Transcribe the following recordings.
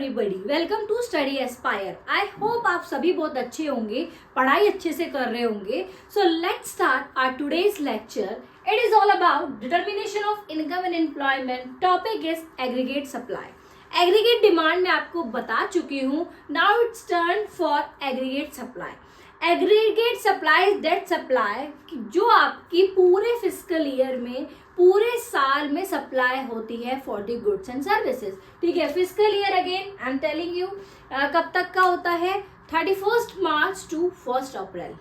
Everybody, welcome to Study Aspire. I hope आप सभी बहुत अच्छे होंगे, पढ़ाई अच्छे से कर रहे होंगे। So let's start our today's lecture. It is all about determination of income and employment. Topic is aggregate supply. Aggregate demand मैं आपको बता चुकी हूँ। Now it's turn for aggregate supply. Aggregate supply that supply जो आपकी पूरे physical year में, पूरे साल में सप्लाई होती है for the goods and services. ठीक है, physical year again I am telling you कब तक का होता है, 31 मार्च टू 1 अप्रैल।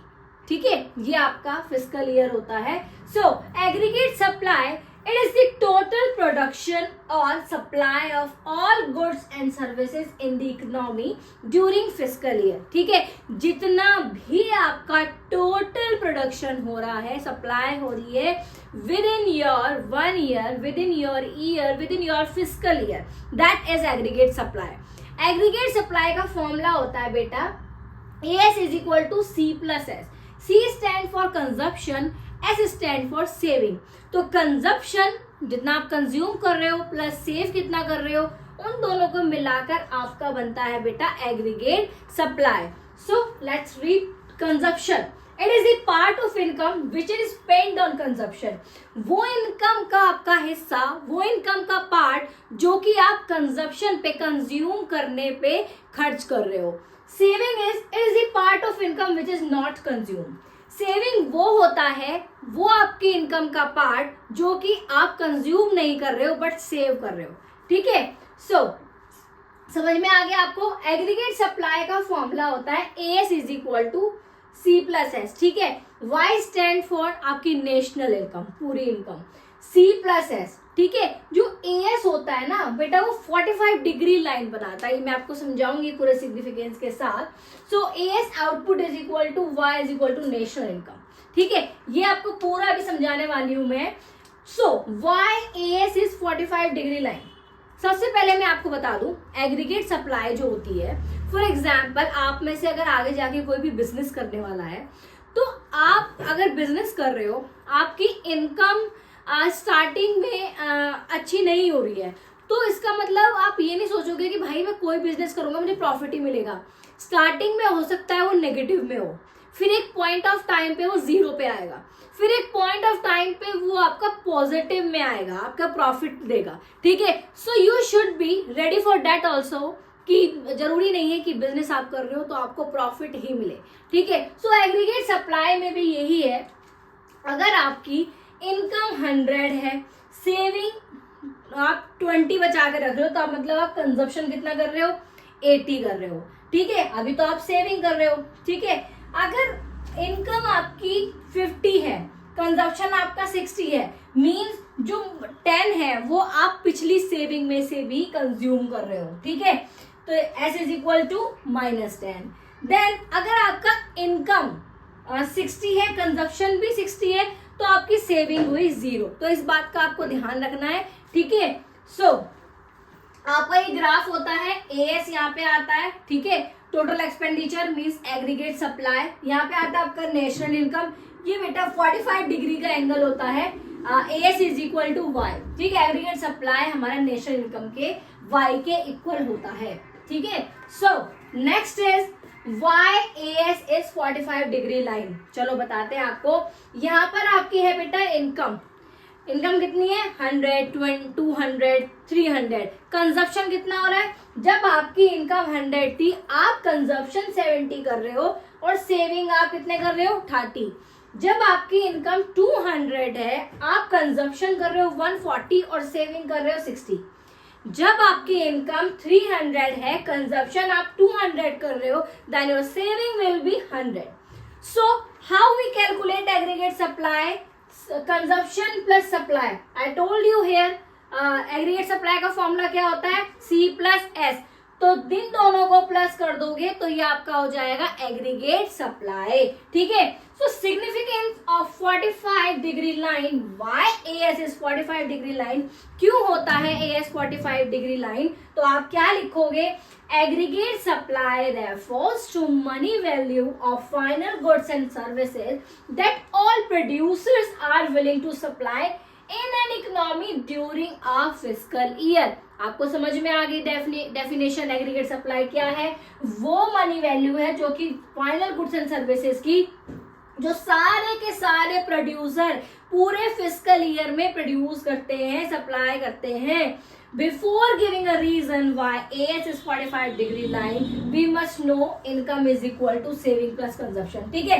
ठीक है, ये आपका फिजिकल ईयर होता है। So aggregate supply it is the total production or supply of all goods and services in the economy during fiscal year। ठीक है, जितना भी आपका टोटल प्रोडक्शन हो रहा है, सप्लाई हो रही है within your 1 year, within your year, within your physical year, that is aggregate supply. Aggregate supply का फॉर्मूला होता है बेटा AS is equal to C plus S। C stand for consumption, S stand for saving. तो consumption जितना आप consume कर रहे हो प्लस सेव कितना कर रहे हो, उन दोनों को मिलाकर आपका बनता है बेटा aggregate supply. So let's read consumption. It is the part of income which is spend on consumption. वो इनकम का आपका हिस्सा, वो इनकम का पार्ट जो कि आप कंजप्शन पे, कंज्यूम करने पे खर्च कर रहे हो। Saving is the part of income which is not consume. Saving वो होता है, वो आपकी इनकम का पार्ट जो कि आप कंज्यूम नहीं कर रहे हो बट सेव कर रहे हो। ठीक है, सो समझ में आ गया आपको। एग्रीगेट सप्लाई का फॉर्मूला होता है AS is equal to C plus S। ठीक है, Y स्टैंड फॉर आपकी नेशनल इनकम, पूरी इनकम, C प्लस S। ठीक है, जो AS होता है ना बेटा, वो 45 डिग्री लाइन बनाता है। मैं आपको समझाऊंगी पूरे सिग्निफिकेंस के साथ। So AS output is equal to Y is equal to national income. ठीक है, ये आपको पूरा अभी समझाने वाली हूं मैं। सो AS इज 45 डिग्री लाइन। सबसे पहले मैं आपको बता दूं, एग्रीगेट सप्लाई जो होती है, फॉर एग्जाम्पल आप में से अगर आगे जाके कोई भी बिजनेस करने वाला है, तो आप अगर बिजनेस कर रहे हो, आपकी इनकम स्टार्टिंग में अच्छी नहीं हो रही है, तो इसका मतलब आप ये नहीं सोचोगे कि भाई मैं कोई बिजनेस करूंगा मुझे प्रॉफिट ही मिलेगा। स्टार्टिंग में हो सकता है वो नेगेटिव में हो, फिर एक पॉइंट ऑफ टाइम पे वो 0 पे आएगा, फिर एक पॉइंट ऑफ टाइम पे वो आपका पॉजिटिव में आएगा, आपका प्रॉफिट देगा। ठीक है, so you should be ready for that also, कि जरूरी नहीं है कि बिजनेस आप कर रहे हो तो आपको प्रॉफिट ही मिले। ठीक है, सो एग्रीगेट सप्लाई में भी यही है। अगर आपकी इनकम 100 है, सेविंग आप 20 बचा के रख रहे हो, तो मतलब आप कंजप्शन कितना कर रहे हो, 80 कर रहे हो। ठीक है, अभी तो आप सेविंग कर रहे हो। ठीक है, अगर इनकम आपकी 50 है, कंजप्शन आपका 60 है, मींस जो 10 है वो आप पिछली सेविंग में से भी कंज्यूम कर रहे हो। ठीक है, तो S is equal to -10। Then अगर आपका इनकम 60 है, कंजप्शन भी 60 है, तो आपकी सेविंग हुई 0। तो इस बात का आपको ध्यान रखना है। ठीक है, सो आपका ये ग्राफ होता है, AS यहाँ पे आता है। ठीक है, total expenditure means aggregate supply, यहाँ पे आता है आपका नेशनल इनकम। ये बेटा 45 डिग्री का एंगल होता है, AS is equal to Y। ठीक है, एग्रीगेट सप्लाई हमारा नेशनल इनकम के Y के इक्वल होता है। ठीक है, so next is YAS is 45 degree line. चलो बताते हैं आपको। यहाँ पर आपकी है बेटा इनकम, इनकम कितनी है 100, 200, 300। कंजप्शन कितना हो रहा है, जब आपकी इनकम 100 थी, आप कंजप्शन 70 कर रहे हो और सेविंग आप कितने कर रहे हो, 30। जब आपकी इनकम 200 है, आप कंजप्शन कर रहे हो 140 और सेविंग कर रहे हो 60। जब आपकी इनकम 300 है, कंजप्शन आप 200 कर रहे हो, then your saving will be 100। So how we calculate aggregate supply, consumption plus supply. I told you here aggregate supply का फॉर्मूला क्या होता है, C प्लस S। तो दिन दोनों को प्लस कर दोगे तो ये आपका हो जाएगा एग्रीगेट सप्लाई। ठीक है, so significance of 45 degree line, why AS is 45 degree line, क्यों होता है AS 45 डिग्री लाइन, तो आप क्या लिखोगे, aggregate supply refers to money value of final goods and services that all producers are willing to supply in an economy during a fiscal year. आपको समझ में आ गई डेफिनेशन एग्रीगेट सप्लाई क्या है? वो मनी वैल्यू है जो कि फाइनल गुड्स एंड सर्विसेज की जो सारे के सारे प्रोड्यूसर पूरे फिस्कल ईयर में प्रोड्यूस करते हैं, सप्लाई करते हैं। Before giving a reason why AS is 45 degree line, we must know income is equal to saving plus consumption. ठीक है,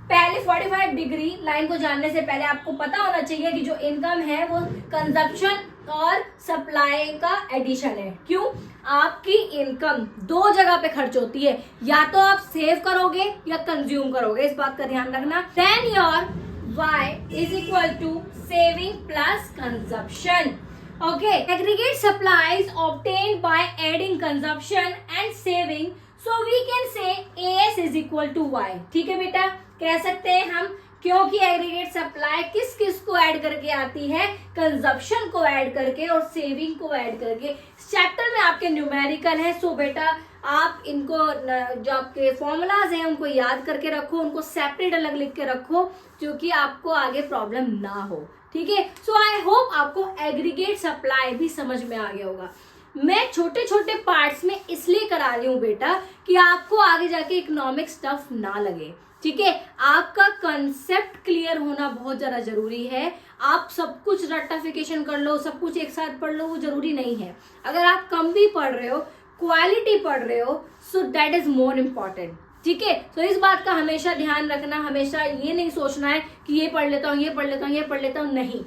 पहले 45 डिग्री लाइन को जानने से पहले आपको पता होना चाहिए कि जो इनकम है वो कंजप्शन और सप्लाई का एडिशन है। क्यों? आपकी इनकम दो जगह पे खर्च होती है, या तो आप सेव करोगे या कंज्यूम करोगे, इस बात का ध्यान रखना। Then your Y is equal to saving plus consumption. Okay, aggregate supplies obtained by adding consumption and saving, so we can say AS is equal to Y। ठीक है बेटा, कह सकते हैं हम, क्योंकि एग्रीगेट सप्लाई किस किस को ऐड करके आती है? कंजप्शन को ऐड करके और सेविंग को ऐड करके। चैप्टर में आपके न्यूमेरिकल है, सो बेटा आप इनको जो आपके फॉर्मूलाज हैं उनको याद करके रखो, उनको सेपरेट अलग लिख के रखो, क्योंकि आपको आगे प्रॉब्लम ना हो। ठीक है, सो आई होप आपको एग्रीगेट सप्लाई भी समझ में आ गया होगा। मैं छोटे छोटे पार्ट्स में इसलिए करा रही हूँ बेटा कि आपको आगे जाके इकोनॉमिक स्टफ ना लगे। ठीक है, आपका कंसेप्ट क्लियर होना बहुत ज्यादा जरूरी है। आप सब कुछ रट्टाफिकेशन कर लो, सब कुछ एक साथ पढ़ लो, वो जरूरी नहीं है। अगर आप कम भी पढ़ रहे हो, क्वालिटी पढ़ रहे हो, so that is more important. ठीक है, तो इस बात का हमेशा ध्यान रखना। हमेशा ये नहीं सोचना है कि ये पढ़ लेता हूँ, ये पढ़ लेता हूँ, ये पढ़ लेता हूँ, नहीं।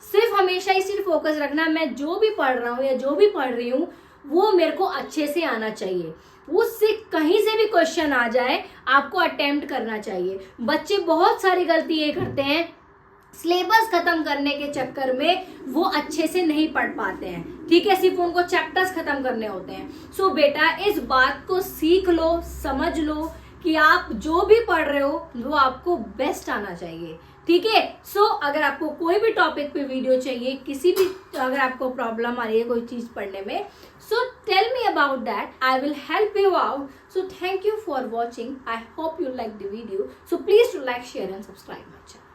सिर्फ हमेशा इसी फोकस रखना, मैं जो भी पढ़ रहा हूँ या जो भी पढ़ रही हूँ वो मेरे को अच्छे से आना चाहिए। उससे कहीं से भी क्वेश्चन आ जाए आपको अटेम्प्ट करना चाहिए। बच्चे बहुत सारी गलती ये करते हैं, सिलेबस खत्म करने के चक्कर में वो अच्छे से नहीं पढ़ पाते हैं। ठीक है, सिर्फ उनको चैप्टर्स खत्म करने होते हैं। सो बेटा इस बात को सीख लो, समझ लो कि आप जो भी पढ़ रहे हो वो आपको बेस्ट आना चाहिए। ठीक है, सो अगर आपको कोई भी टॉपिक पे वीडियो चाहिए, किसी भी अगर आपको प्रॉब्लम आ रही है कोई चीज पढ़ने में, so tell me about that, I will help you out. So thank you for watching, I hope you like the video, so please to like, share and subscribe my channel.